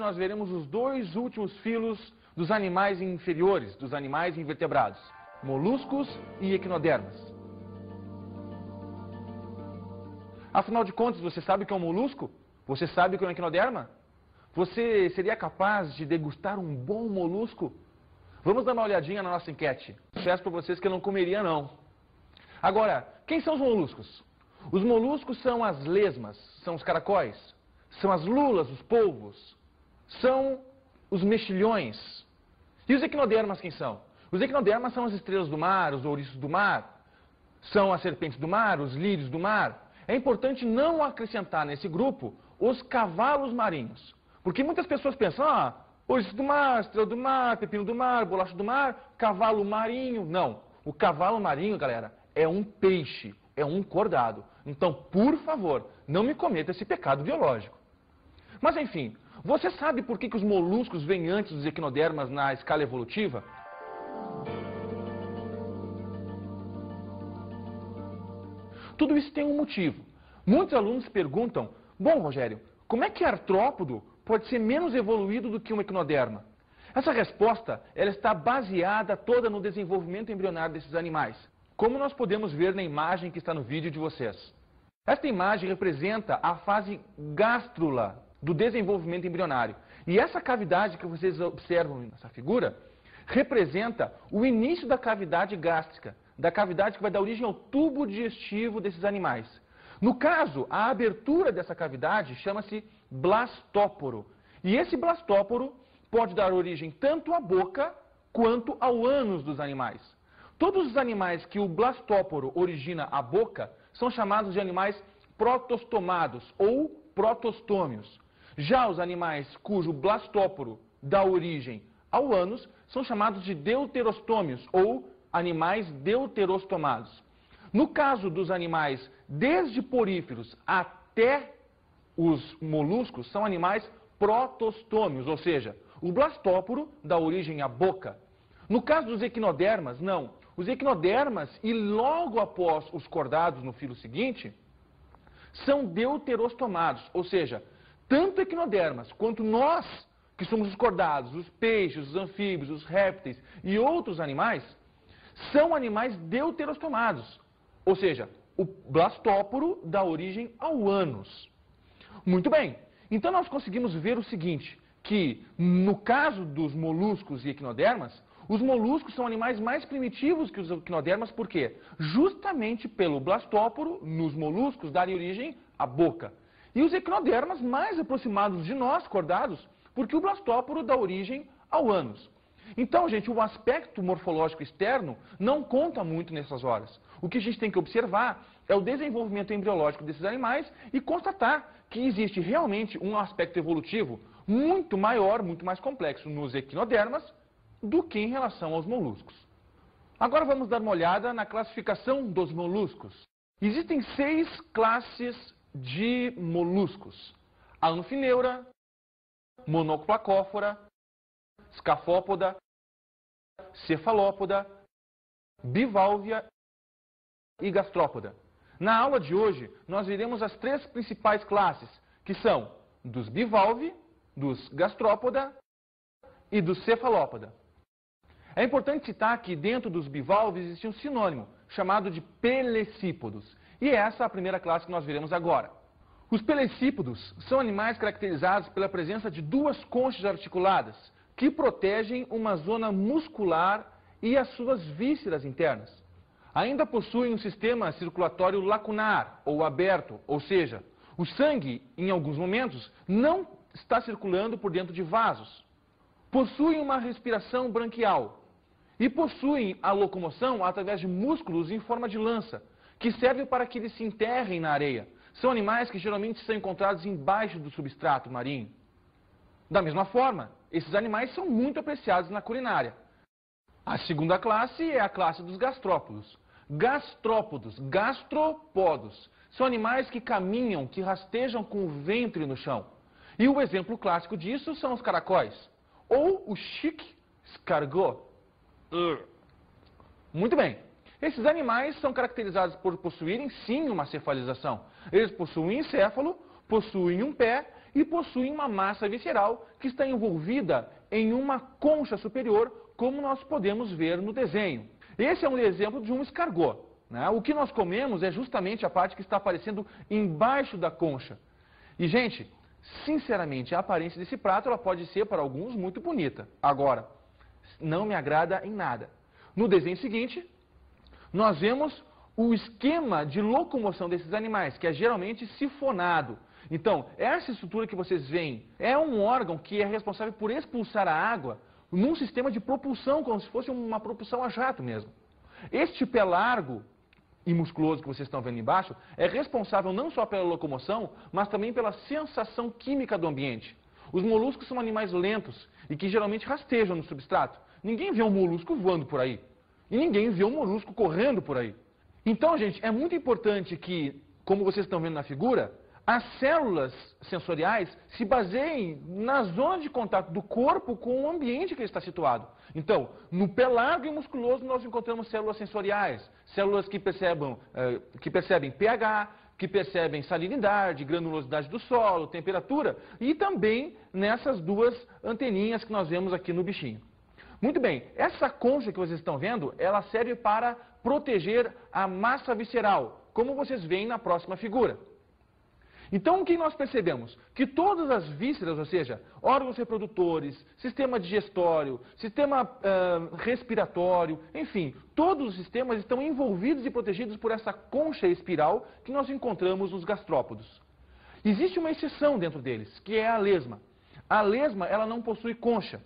nós veremos os dois últimos filos dos animais inferiores, dos animais invertebrados, moluscos e equinodermas. Afinal de contas, você sabe o que é um molusco? Você sabe o que é um equinoderma? Você seria capaz de degustar um bom molusco? Vamos dar uma olhadinha na nossa enquete. Peço para vocês que eu não comeria, não. Agora, quem são os moluscos? Os moluscos são as lesmas, são os caracóis, são as lulas, os polvos, são os mexilhões. E os equinodermas quem são? Os equinodermas são as estrelas do mar, os ouriços do mar, são as serpentes do mar, os lírios do mar. É importante não acrescentar nesse grupo os cavalos marinhos. Porque muitas pessoas pensam, ouriço do mar, estrela do mar, pepino do mar, bolacha do mar, cavalo marinho. Não, o cavalo marinho, galera, é um peixe, é um cordado. Então, por favor, não me cometa esse pecado biológico. Mas enfim, você sabe por que os moluscos vêm antes dos equinodermas na escala evolutiva? Tudo isso tem um motivo. Muitos alunos perguntam, bom, Rogério, como é que artrópodo pode ser menos evoluído do que um equinoderma? Essa resposta, ela está baseada toda no desenvolvimento embrionário desses animais, como nós podemos ver na imagem que está no vídeo de vocês. Esta imagem representa a fase gástrula do desenvolvimento embrionário. E essa cavidade que vocês observam nessa figura representa o início da cavidade gástrica, da cavidade que vai dar origem ao tubo digestivo desses animais. No caso, a abertura dessa cavidade chama-se blastóporo. E esse blastóporo pode dar origem tanto à boca quanto ao ânus dos animais. Todos os animais que o blastóporo origina a boca são chamados de animais protostomados ou protostômios. Já os animais cujo blastóporo dá origem ao ânus são chamados de deuterostômios ou animais deuterostomados. No caso dos animais desde poríferos até os moluscos, são animais protostômios, ou seja, o blastóporo dá origem à boca. No caso dos equinodermas, não. Os equinodermas, e logo após os cordados no filo seguinte, são deuterostomados, ou seja, tanto equinodermas quanto nós, que somos os cordados, os peixes, os anfíbios, os répteis e outros animais, são animais deuterostomados, ou seja, o blastóporo dá origem ao ânus. Muito bem, então nós conseguimos ver o seguinte, que no caso dos moluscos e equinodermas, os moluscos são animais mais primitivos que os equinodermas, por quê? Justamente pelo blastóporo, nos moluscos, darem origem à boca. E os equinodermas mais aproximados de nós, cordados, porque o blastóporo dá origem ao ânus. Então, gente, o aspecto morfológico externo não conta muito nessas horas. O que a gente tem que observar é o desenvolvimento embriológico desses animais e constatar que existe realmente um aspecto evolutivo muito maior, muito mais complexo nos equinodermas do que em relação aos moluscos. Agora vamos dar uma olhada na classificação dos moluscos. Existem 6 classes de moluscos: a anfineura, monoplacófora, escafópoda, cefalópoda, bivalvia e gastrópoda. Na aula de hoje, nós veremos as 3 principais classes, que são dos bivalve, dos gastrópoda e dos cefalópoda. É importante citar que dentro dos bivalves existe um sinônimo, chamado de pelecípodos. E essa é a primeira classe que nós veremos agora. Os pelecípodos são animais caracterizados pela presença de 2 conchas articuladas, que protegem uma zona muscular e as suas vísceras internas. Ainda possuem um sistema circulatório lacunar, ou aberto, ou seja, o sangue, em alguns momentos, não está circulando por dentro de vasos. Possuem uma respiração branquial e possuem a locomoção através de músculos em forma de lança, que servem para que eles se enterrem na areia. São animais que geralmente são encontrados embaixo do substrato marinho. Da mesma forma, esses animais são muito apreciados na culinária. A segunda classe é a classe dos gastrópodos. Gastrópodos, gastrópodos, são animais que caminham, que rastejam com o ventre no chão. E o exemplo clássico disso são os caracóis, ou o chique escargot. Muito bem. Esses animais são caracterizados por possuírem, sim, uma cefalização. Eles possuem encéfalo, possuem um pé e possuem uma massa visceral que está envolvida em uma concha superior, como nós podemos ver no desenho. Esse é um exemplo de um escargot, né? O que nós comemos é justamente a parte que está aparecendo embaixo da concha. E, gente, sinceramente, a aparência desse prato ela pode ser, para alguns, muito bonita. Agora, não me agrada em nada. No desenho seguinte, nós vemos o esquema de locomoção desses animais, que é geralmente sifonado. Então, essa estrutura que vocês veem é um órgão que é responsável por expulsar a água num sistema de propulsão, como se fosse uma propulsão a jato mesmo. Este pé largo e musculoso que vocês estão vendo embaixo é responsável não só pela locomoção, mas também pela sensação química do ambiente. Os moluscos são animais lentos e que geralmente rastejam no substrato. Ninguém vê um molusco voando por aí. E ninguém vê um molusco correndo por aí. Então, gente, é muito importante que, como vocês estão vendo na figura, as células sensoriais se baseiem na zona de contato do corpo com o ambiente que ele está situado. Então, no pé largo e musculoso nós encontramos células sensoriais, células que percebem pH, que percebem salinidade, granulosidade do solo, temperatura, e também nessas duas anteninhas que nós vemos aqui no bichinho. Muito bem, essa concha que vocês estão vendo, ela serve para proteger a massa visceral, como vocês veem na próxima figura. Então, o que nós percebemos? Que todas as vísceras, ou seja, órgãos reprodutores, sistema digestório, sistema respiratório, enfim, todos os sistemas estão envolvidos e protegidos por essa concha espiral que nós encontramos nos gastrópodos. Existe uma exceção dentro deles, que é a lesma. A lesma, ela não possui concha.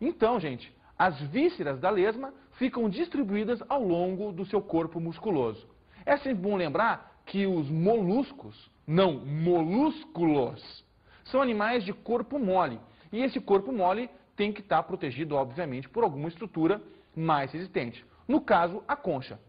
Então, gente, as vísceras da lesma ficam distribuídas ao longo do seu corpo musculoso. É sempre bom lembrar que os moluscos, não molúsculos, são animais de corpo mole. E esse corpo mole tem que estar protegido, obviamente, por alguma estrutura mais resistente. No caso, a concha.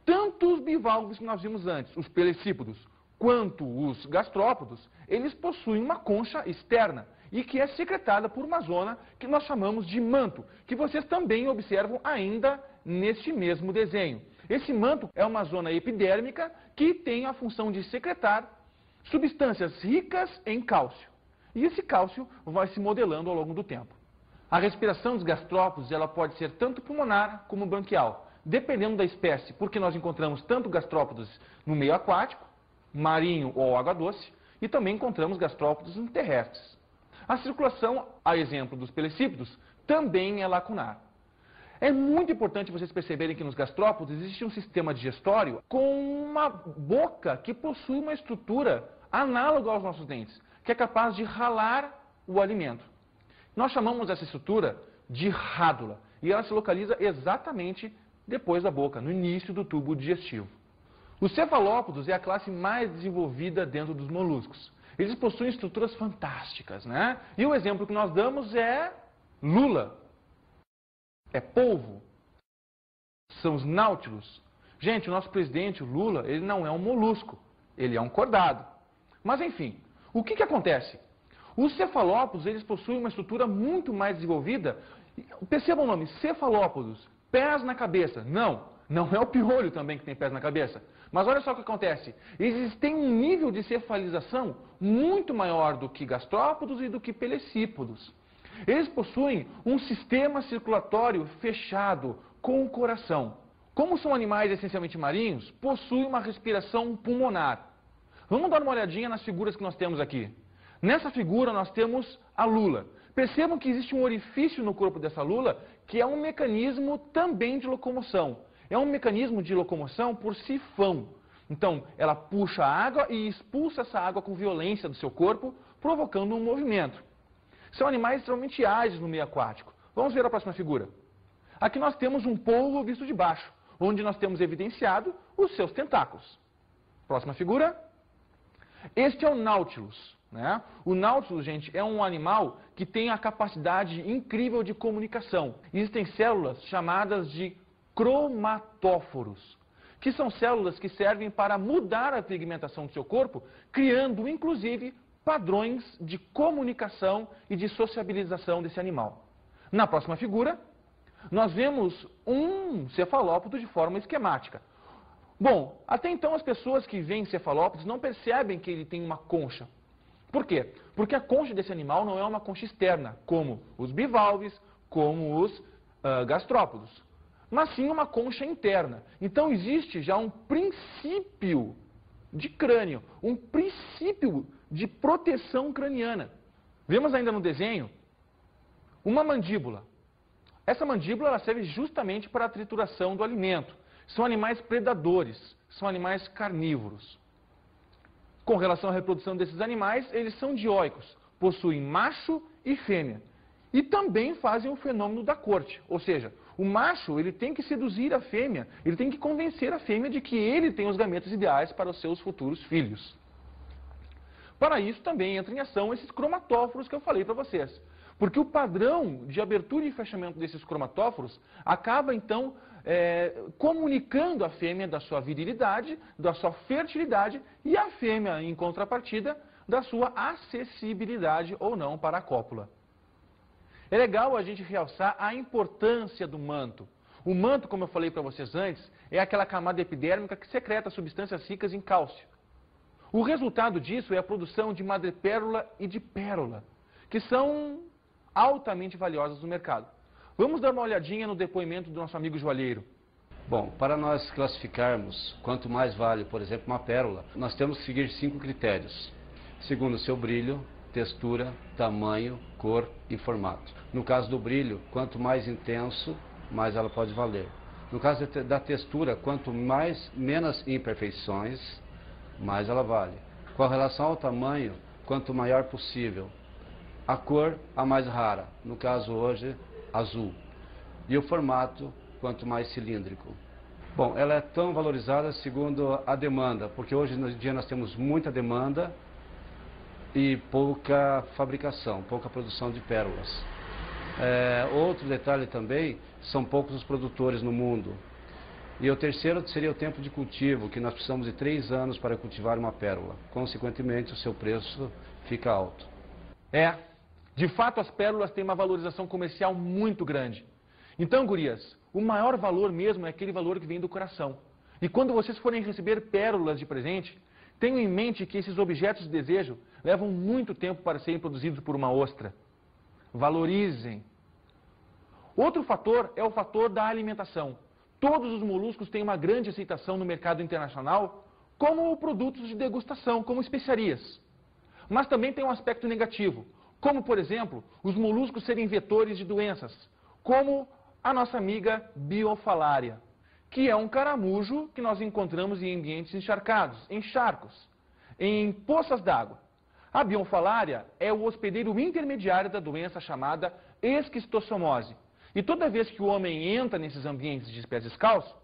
Tanto os bivalvos que nós vimos antes, os pelecípodos, quanto os gastrópodos, eles possuem uma concha externa e que é secretada por uma zona que nós chamamos de manto, que vocês também observam ainda neste mesmo desenho. Esse manto é uma zona epidérmica que tem a função de secretar substâncias ricas em cálcio. E esse cálcio vai se modelando ao longo do tempo. A respiração dos gastrópodos ela pode ser tanto pulmonar como branquial, dependendo da espécie, porque nós encontramos tanto gastrópodos no meio aquático, marinho ou água doce, e também encontramos gastrópodos terrestres. A circulação, a exemplo dos pelecípodos, também é lacunar. É muito importante vocês perceberem que nos gastrópodos existe um sistema digestório com uma boca que possui uma estrutura análoga aos nossos dentes, que é capaz de ralar o alimento. Nós chamamos essa estrutura de rádula e ela se localiza exatamente depois da boca, no início do tubo digestivo. Os cefalópodos é a classe mais desenvolvida dentro dos moluscos. Eles possuem estruturas fantásticas, né? E o exemplo que nós damos é lula. É polvo, são os náutilos. Gente, o nosso presidente, o Lula, ele não é um molusco, ele é um cordado. Mas enfim, o que acontece? Os cefalópodos, eles possuem uma estrutura muito mais desenvolvida. Percebam o nome, cefalópodos, pés na cabeça. Não é o piolho também que tem pés na cabeça. Mas olha só o que acontece. Eles têm um nível de cefalização muito maior do que gastrópodos e do que pelecípodos. Eles possuem um sistema circulatório fechado com o coração. Como são animais essencialmente marinhos, possuem uma respiração pulmonar. Vamos dar uma olhadinha nas figuras que nós temos aqui. Nessa figura nós temos a lula. Percebam que existe um orifício no corpo dessa lula que é um mecanismo também de locomoção. É um mecanismo de locomoção por sifão. Então, ela puxa a água e expulsa essa água com violência do seu corpo, provocando um movimento. São animais extremamente ágeis no meio aquático. Vamos ver a próxima figura. Aqui nós temos um polvo visto de baixo, onde nós temos evidenciado os seus tentáculos. Próxima figura. Este é o Nautilus, né? O Nautilus, gente, é um animal que tem a capacidade incrível de comunicação. Existem células chamadas de cromatóforos, que são células que servem para mudar a pigmentação do seu corpo, criando, inclusive, padrões de comunicação e de sociabilização desse animal. Na próxima figura, nós vemos um cefalópodo de forma esquemática. Bom, até então as pessoas que veem cefalópodos não percebem que ele tem uma concha. Por quê? Porque a concha desse animal não é uma concha externa, como os bivalves, como os gastrópodos, mas sim uma concha interna. Então existe já um princípio de crânio, um princípio de proteção craniana. Vemos ainda no desenho uma mandíbula. Essa mandíbula ela serve justamente para a trituração do alimento. São animais predadores, são animais carnívoros. Com relação à reprodução desses animais, eles são dioicos, possuem macho e fêmea. E também fazem o fenômeno da corte, ou seja, o macho ele tem que seduzir a fêmea, ele tem que convencer a fêmea de que ele tem os gametas ideais para os seus futuros filhos. Para isso também entra em ação esses cromatóforos que eu falei para vocês. Porque o padrão de abertura e fechamento desses cromatóforos acaba então comunicando a fêmea da sua virilidade, da sua fertilidade e a fêmea, em contrapartida, da sua acessibilidade ou não para a cópula. É legal a gente realçar a importância do manto. O manto, como eu falei para vocês antes, é aquela camada epidérmica que secreta substâncias ricas em cálcio. O resultado disso é a produção de madrepérola e de pérola, que são altamente valiosas no mercado. Vamos dar uma olhadinha no depoimento do nosso amigo joalheiro. Bom, para nós classificarmos quanto mais vale, por exemplo, uma pérola, nós temos que seguir 5 critérios. Segundo seu brilho, textura, tamanho, cor e formato. No caso do brilho, quanto mais intenso, mais ela pode valer. No caso da textura, quanto menos imperfeições, mais ela vale. Com relação ao tamanho, quanto maior possível. A cor, a mais rara, no caso hoje, azul. E o formato, quanto mais cilíndrico. Bom, ela é tão valorizada segundo a demanda, porque hoje em dia nós temos muita demanda e pouca fabricação, pouca produção de pérolas. Outro detalhe também, são poucos os produtores no mundo. E o terceiro seria o tempo de cultivo, que nós precisamos de 3 anos para cultivar uma pérola. Consequentemente, o seu preço fica alto. De fato as pérolas têm uma valorização comercial muito grande. Então, gurias, o maior valor mesmo é aquele valor que vem do coração. E quando vocês forem receber pérolas de presente, tenham em mente que esses objetos de desejo levam muito tempo para serem produzidos por uma ostra. Valorizem. Outro fator é o fator da alimentação. Todos os moluscos têm uma grande aceitação no mercado internacional como produtos de degustação, como especiarias. Mas também tem um aspecto negativo, como, por exemplo, os moluscos serem vetores de doenças, como a nossa amiga Biofalária, que é um caramujo que nós encontramos em ambientes encharcados, em charcos, em poças d'água. A Biofalária é o hospedeiro intermediário da doença chamada esquistossomose. E toda vez que o homem entra nesses ambientes de pés descalços,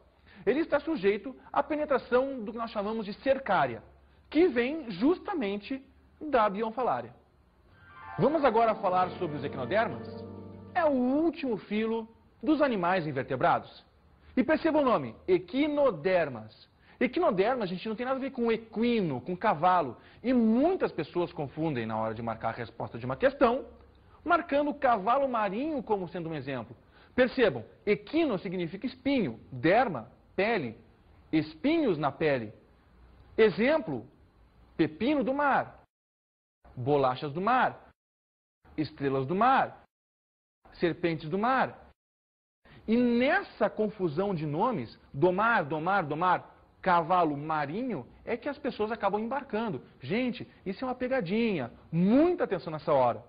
ele está sujeito à penetração do que nós chamamos de cercária, que vem justamente da Biofalária. Vamos agora falar sobre os equinodermas? É o último filo dos animais invertebrados. E perceba o nome, equinodermas. Equinoderma, a gente não tem nada a ver com equino, com cavalo. E muitas pessoas confundem na hora de marcar a resposta de uma questão, marcando o cavalo marinho como sendo um exemplo. Percebam, equino significa espinho, derma, pele, espinhos na pele. Exemplo, pepino do mar, bolachas do mar, estrelas do mar, serpentes do mar. E nessa confusão de nomes, domar, cavalo marinho, é que as pessoas acabam embarcando. Gente, isso é uma pegadinha. Muita atenção nessa hora.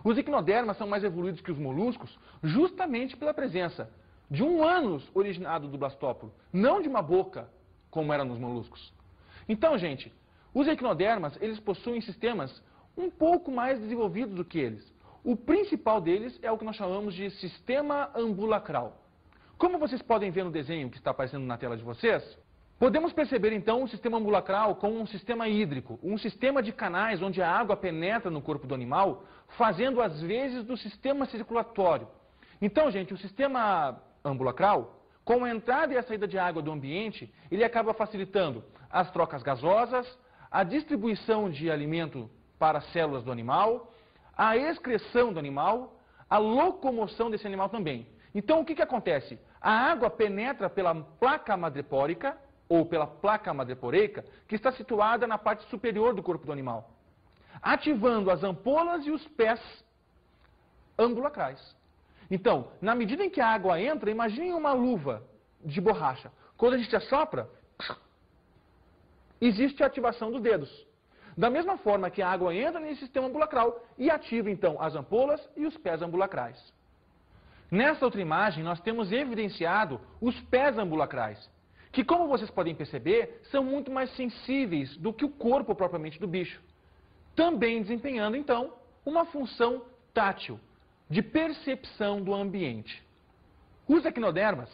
Os equinodermas são mais evoluídos que os moluscos justamente pela presença de um ânus originado do blastóporo, não de uma boca, como era nos moluscos. Então, gente, os equinodermas, eles possuem sistemas um pouco mais desenvolvidos do que eles. O principal deles é o que nós chamamos de sistema ambulacral. Como vocês podem ver no desenho que está aparecendo na tela de vocês, podemos perceber então o sistema ambulacral como um sistema hídrico, um sistema de canais onde a água penetra no corpo do animal, fazendo as vezes do sistema circulatório. Então, gente, o sistema ambulacral, com a entrada e a saída de água do ambiente, ele acaba facilitando as trocas gasosas, a distribuição de alimento para as células do animal, a excreção do animal, a locomoção desse animal também. Então, o que acontece? A água penetra pela placa madrepórica, ou pela placa madreporeica, que está situada na parte superior do corpo do animal. ativando as ampolas e os pés ambulacrais. Então, na medida em que a água entra, imagine uma luva de borracha. Quando a gente assopra, existe a ativação dos dedos. Da mesma forma que a água entra nesse sistema ambulacral e ativa, então, as ampolas e os pés ambulacrais. Nessa outra imagem, nós temos evidenciado os pés ambulacrais, que, como vocês podem perceber, são muito mais sensíveis do que o corpo propriamente do bicho, também desempenhando, então, uma função tátil, de percepção do ambiente. Os equinodermas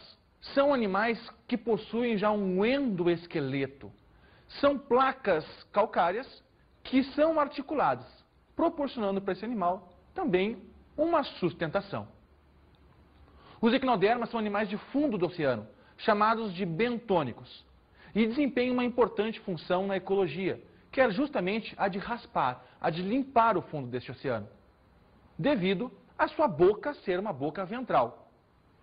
são animais que possuem já um endoesqueleto. São placas calcárias que são articuladas, proporcionando para esse animal também uma sustentação. Os equinodermas são animais de fundo do oceano, chamados de bentônicos, e desempenham uma importante função na ecologia, que é justamente a de raspar, a de limpar o fundo deste oceano, devido a sua boca ser uma boca ventral.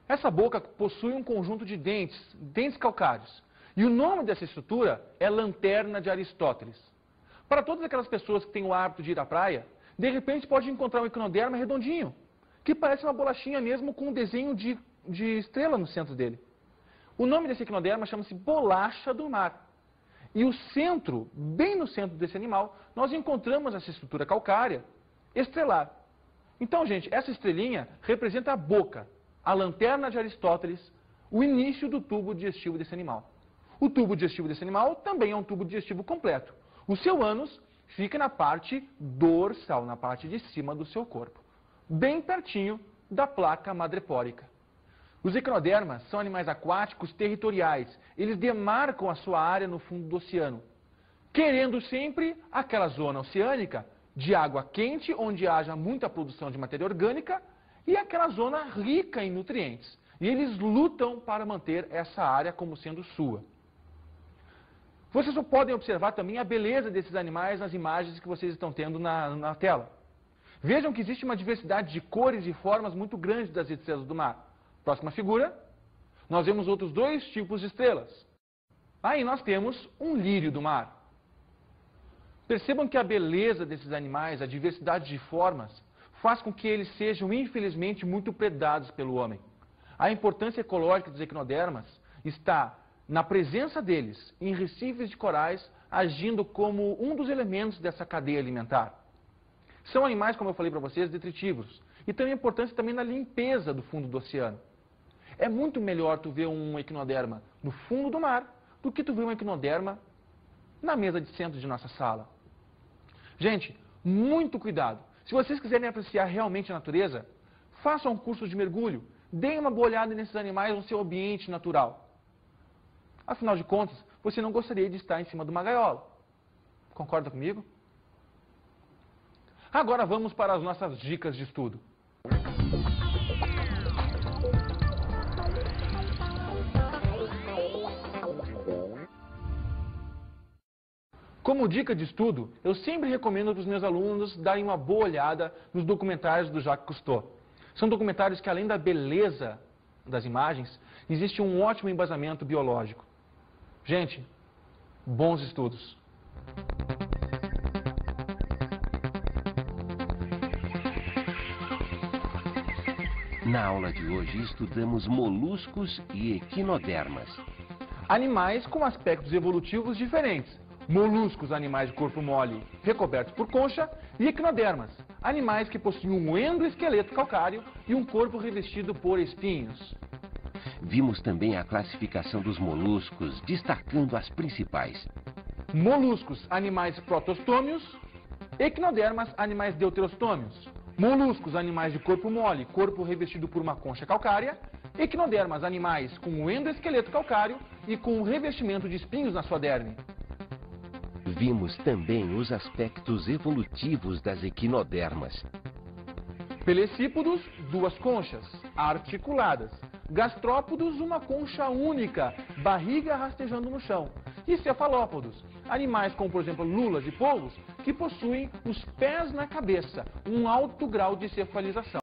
Essa boca possui um conjunto de dentes calcários, e o nome dessa estrutura é lanterna de Aristóteles. Para todas aquelas pessoas que têm o hábito de ir à praia, de repente pode encontrar um equinoderma redondinho, que parece uma bolachinha mesmo com um desenho de estrela no centro dele. O nome desse equinoderma chama-se bolacha do mar. E o centro, bem no centro desse animal, nós encontramos essa estrutura calcária estrelar. Então, gente, essa estrelinha representa a boca, a lanterna de Aristóteles, o início do tubo digestivo desse animal. O tubo digestivo desse animal também é um tubo digestivo completo. O seu ânus fica na parte dorsal, na parte de cima do seu corpo, bem pertinho da placa madrepórica. Os equinodermas são animais aquáticos territoriais. Eles demarcam a sua área no fundo do oceano, querendo sempre aquela zona oceânica de água quente, onde haja muita produção de matéria orgânica, e aquela zona rica em nutrientes. E eles lutam para manter essa área como sendo sua. Vocês podem observar também a beleza desses animais nas imagens que vocês estão tendo na tela. Vejam que existe uma diversidade de cores e formas muito grande das estrelas do mar. Próxima figura, nós vemos outros dois tipos de estrelas. Aí nós temos um lírio do mar. Percebam que a beleza desses animais, a diversidade de formas, faz com que eles sejam, infelizmente, muito predados pelo homem. A importância ecológica dos equinodermas está na presença deles em recifes de corais, agindo como um dos elementos dessa cadeia alimentar. São animais, como eu falei para vocês, detritívoros. E tem importância também na limpeza do fundo do oceano. É muito melhor tu ver um equinoderma no fundo do mar do que tu ver um equinoderma na mesa de centro de nossa sala. Gente, muito cuidado. Se vocês quiserem apreciar realmente a natureza, façam um curso de mergulho. Deem uma boa olhada nesses animais no seu ambiente natural. Afinal de contas, você não gostaria de estar em cima de uma gaiola. Concorda comigo? Agora vamos para as nossas dicas de estudo. Como dica de estudo, eu sempre recomendo para os meus alunos darem uma boa olhada nos documentários do Jacques Cousteau. São documentários que, além da beleza das imagens, existe um ótimo embasamento biológico. Gente, bons estudos! Na aula de hoje estudamos moluscos e equinodermas. Animais com aspectos evolutivos diferentes. Moluscos, animais de corpo mole recobertos por concha, e equinodermas, animais que possuem um endoesqueleto calcário e um corpo revestido por espinhos. Vimos também a classificação dos moluscos, destacando as principais. Moluscos, animais protostômios. Equinodermas, animais deuterostômios. Moluscos, animais de corpo mole, corpo revestido por uma concha calcária. Equinodermas, animais com um endoesqueleto calcário e com um revestimento de espinhos na sua derme. Vimos também os aspectos evolutivos das equinodermas. Pelecípodos, duas conchas, articuladas. Gastrópodos, uma concha única, barriga rastejando no chão. E cefalópodos, animais como, por exemplo, lulas e polvos, que possuem os pés na cabeça, um alto grau de cefalização.